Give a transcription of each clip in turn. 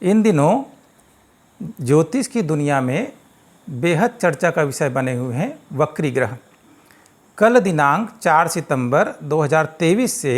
इन दिनों ज्योतिष की दुनिया में बेहद चर्चा का विषय बने हुए हैं वक्री ग्रह। कल दिनांक 4 सितंबर 2023 से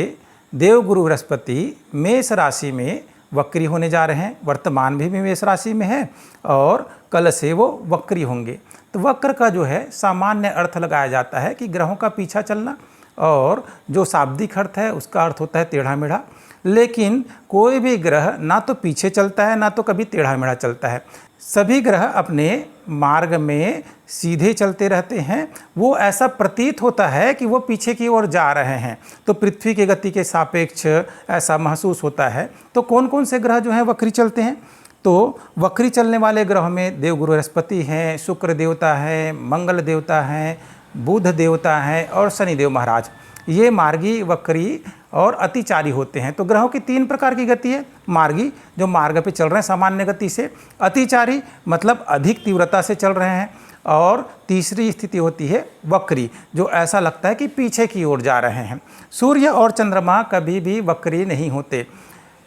देवगुरु बृहस्पति मेष राशि में वक्री होने जा रहे हैं। वर्तमान में भी मेष राशि में है और कल से वो वक्री होंगे। तो वक्र का जो है सामान्य अर्थ लगाया जाता है कि ग्रहों का पीछा चलना, और जो शाब्दिक अर्थ है उसका अर्थ होता है टेढ़ा मेढ़ा। लेकिन कोई भी ग्रह ना तो पीछे चलता है ना तो कभी टेढ़ा मेढ़ा चलता है। सभी ग्रह अपने मार्ग में सीधे चलते रहते हैं। वो ऐसा प्रतीत होता है कि वो पीछे की ओर जा रहे हैं, तो पृथ्वी की गति के सापेक्ष ऐसा महसूस होता है। तो कौन कौन से ग्रह जो हैं वक्री चलते हैं? तो वक्री चलने वाले ग्रहों में देवगुरु बृहस्पति हैं, शुक्र देवता है, मंगल देवता हैं, बुध देवता है और शनिदेव महाराज। ये मार्गी, वक्री और अतिचारी होते हैं। तो ग्रहों की 3 प्रकार की गति है। मार्गी जो मार्ग पे चल रहे हैं सामान्य गति से, अतिचारी मतलब अधिक तीव्रता से चल रहे हैं, और तीसरी स्थिति होती है वक्री जो ऐसा लगता है कि पीछे की ओर जा रहे हैं। सूर्य और चंद्रमा कभी भी वक्री नहीं होते।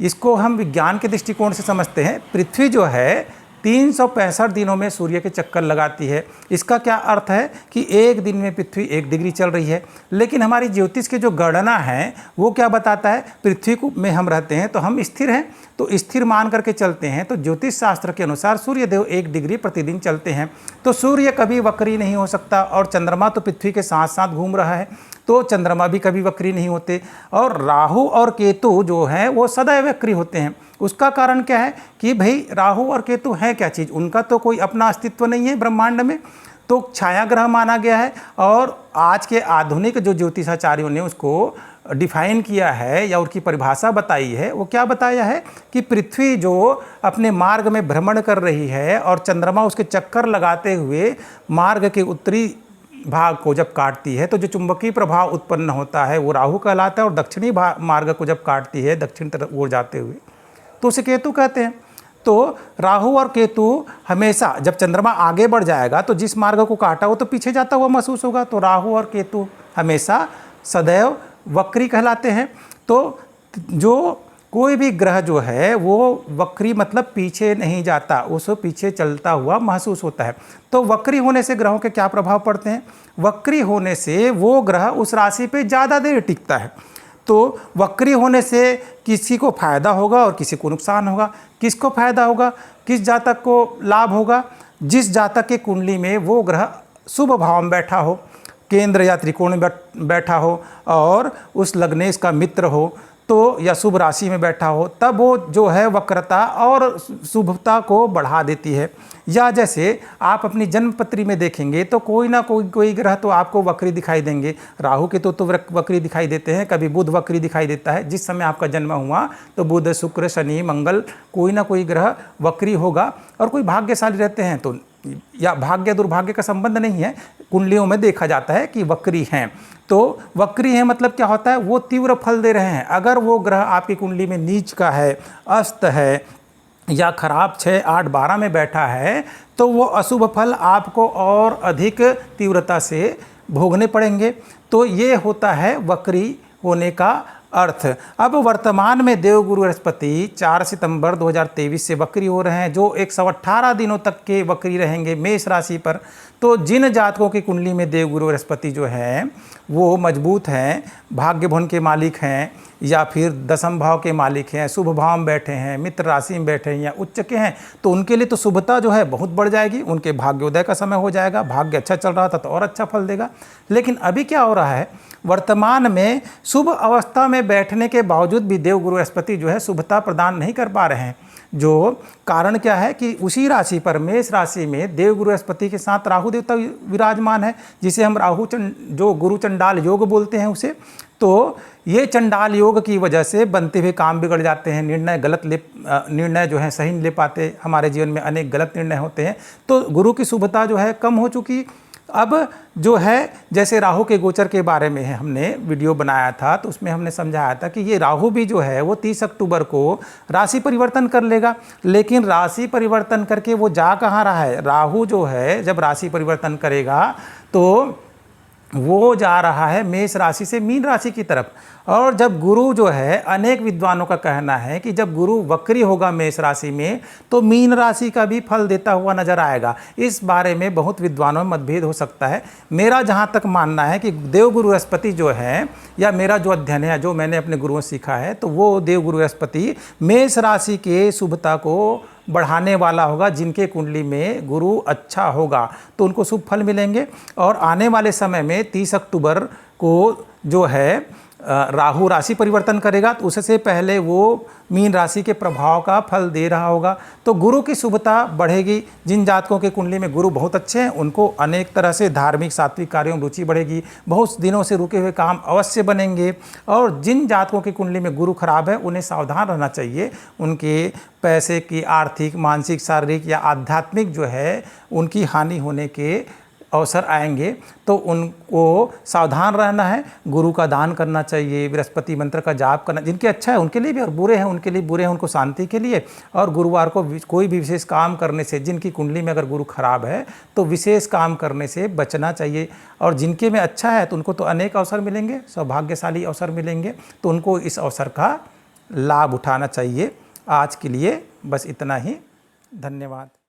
इसको हम विज्ञान के दृष्टिकोण से समझते हैं। पृथ्वी जो है 365 दिनों में सूर्य के चक्कर लगाती है। इसका क्या अर्थ है कि एक दिन में पृथ्वी 1 डिग्री चल रही है। लेकिन हमारी ज्योतिष की जो गणना है वो क्या बताता है, पृथ्वी में हम रहते हैं तो हम स्थिर हैं, तो स्थिर मान करके चलते हैं। तो ज्योतिष शास्त्र के अनुसार सूर्यदेव 1 डिग्री प्रतिदिन चलते हैं। तो सूर्य कभी वक्री नहीं हो सकता, और चंद्रमा तो पृथ्वी के साथ साथ घूम रहा है, तो चंद्रमा भी कभी वक्री नहीं होते। और राहु और केतु जो हैं वो सदैव वक्री होते हैं। उसका कारण क्या है कि भाई राहु और केतु हैं क्या चीज़, उनका तो कोई अपना अस्तित्व नहीं है ब्रह्मांड में, तो छाया ग्रह माना गया है। और आज के आधुनिक जो ज्योतिषाचार्यों ने उसको डिफाइन किया है या उसकी परिभाषा बताई है, वो क्या बताया है कि पृथ्वी जो अपने मार्ग में भ्रमण कर रही है और चंद्रमा उसके चक्कर लगाते हुए मार्ग के उत्तरी भाग को जब काटती है, तो जो चुंबकीय प्रभाव उत्पन्न होता है वो राहु कहलाता है, और दक्षिणी मार्ग को जब काटती है दक्षिण तरफ ओर जाते हुए तो उसे केतु कहते हैं। तो राहु और केतु हमेशा जब चंद्रमा आगे बढ़ जाएगा तो जिस मार्ग को काटा वो तो पीछे जाता हुआ महसूस होगा। तो राहु और केतु हमेशा सदैव वक्री कहलाते हैं। तो जो कोई भी ग्रह जो है वो वक्री मतलब पीछे नहीं जाता, उसको पीछे चलता हुआ महसूस होता है। तो वक्री होने से ग्रहों के क्या प्रभाव पड़ते हैं? वक्री होने से वो ग्रह उस राशि पे ज़्यादा देर टिकता है। तो वक्री होने से किसी को फायदा होगा और किसी को नुकसान होगा। किसको फायदा होगा, किस जातक को लाभ होगा? जिस जातक के कुंडली में वो ग्रह शुभ भाव में बैठा हो, केंद्र या त्रिकोण में बैठा हो, और उस लग्नेश का मित्र हो तो, या शुभ राशि में बैठा हो, तब वो जो है वक्रता और शुभता को बढ़ा देती है। या जैसे आप अपनी जन्मपत्री में देखेंगे तो कोई ना कोई ग्रह तो आपको वक्री दिखाई देंगे। राहु के तो वक्री दिखाई देते हैं, कभी बुध वक्री दिखाई देता है। जिस समय आपका जन्म हुआ तो बुध, शुक्र, शनि, मंगल कोई ना कोई ग्रह वक्री होगा। और कोई भाग्यशाली रहते हैं तो, या भाग्य दुर्भाग्य का संबंध नहीं है, कुंडलियों में देखा जाता है कि वक्री हैं। तो वक्री है मतलब क्या होता है, वो तीव्र फल दे रहे हैं। अगर वो ग्रह आपकी कुंडली में नीच का है, अस्त है, या खराब 6, 8, 12 में बैठा है, तो वो अशुभ फल आपको और अधिक तीव्रता से भोगने पड़ेंगे। तो ये होता है वक्री होने का अर्थ। अब वर्तमान में देवगुरु बृहस्पति 4 सितंबर 2023 से वक्री हो रहे हैं, जो 118 दिनों तक के वक्री रहेंगे मेष राशि पर। तो जिन जातकों की कुंडली में देवगुरु बृहस्पति जो हैं वो मजबूत हैं, भाग्य भवन के मालिक हैं, या फिर दशम भाव के मालिक हैं, शुभ भाव में बैठे हैं, मित्र राशि में बैठे हैं, या उच्च के हैं, तो उनके लिए तो शुभता जो है बहुत बढ़ जाएगी। उनके भाग्योदय का समय हो जाएगा। भाग्य अच्छा चल रहा था तो और अच्छा फल देगा। लेकिन अभी क्या हो रहा है, वर्तमान में शुभ अवस्था में बैठने के बावजूद भी देवगुरु बृहस्पति जो है शुभता प्रदान नहीं कर पा रहे हैं। जो कारण क्या है कि उसी राशि पर, मेष राशि में देवगुरु बृहस्पति के साथ राहु देवता विराजमान है, जिसे हम जो गुरु चंडाल योग बोलते हैं उसे। तो ये चंडाल योग की वजह से बनते हुए काम बिगड़ जाते हैं, निर्णय जो है सही नहीं ले पाते, हमारे जीवन में अनेक गलत निर्णय होते हैं। तो गुरु की शुभता जो है कम हो चुकी। अब जो है जैसे राहु के गोचर के बारे में हमने वीडियो बनाया था, तो उसमें हमने समझाया था कि ये राहु भी जो है वो 30 अक्टूबर को राशि परिवर्तन कर लेगा। लेकिन राशि परिवर्तन करके वो जा कहाँ रहा है, राहु जो है जब राशि परिवर्तन करेगा तो वो जा रहा है मेष राशि से मीन राशि की तरफ। और जब गुरु जो है, अनेक विद्वानों का कहना है कि जब गुरु वक्री होगा मेष राशि में तो मीन राशि का भी फल देता हुआ नजर आएगा। इस बारे में बहुत विद्वानों में मतभेद हो सकता है। मेरा जहाँ तक मानना है कि देवगुरु बृहस्पति जो है, या मेरा जो अध्ययन है, जो मैंने अपने गुरुओं से सीखा है, तो वो देवगुरु बृहस्पति मेष राशि के शुभता को बढ़ाने वाला होगा। जिनके कुंडली में गुरु अच्छा होगा तो उनको शुभ फल मिलेंगे। और आने वाले समय में 30 अक्टूबर को जो है राहु राशि परिवर्तन करेगा, तो उससे पहले वो मीन राशि के प्रभाव का फल दे रहा होगा। तो गुरु की शुभता बढ़ेगी। जिन जातकों के कुंडली में गुरु बहुत अच्छे हैं उनको अनेक तरह से धार्मिक सात्विक कार्यों में रुचि बढ़ेगी, बहुत दिनों से रुके हुए काम अवश्य बनेंगे। और जिन जातकों की कुंडली में गुरु खराब है उन्हें सावधान रहना चाहिए। उनके पैसे की, आर्थिक, मानसिक, शारीरिक या आध्यात्मिक जो है उनकी हानि होने के अवसर आएंगे, तो उनको सावधान रहना है। गुरु का दान करना चाहिए, बृहस्पति मंत्र का जाप करना, जिनके अच्छा है उनके लिए भी, और बुरे हैं उनके लिए, बुरे हैं उनको शांति के लिए। और गुरुवार को कोई भी विशेष काम करने से, जिनकी कुंडली में अगर गुरु खराब है तो विशेष काम करने से बचना चाहिए। और जिनके में अच्छा है तो उनको तो अनेक अवसर मिलेंगे, सौभाग्यशाली अवसर मिलेंगे, तो उनको इस अवसर का लाभ उठाना चाहिए। आज के लिए बस इतना ही। धन्यवाद।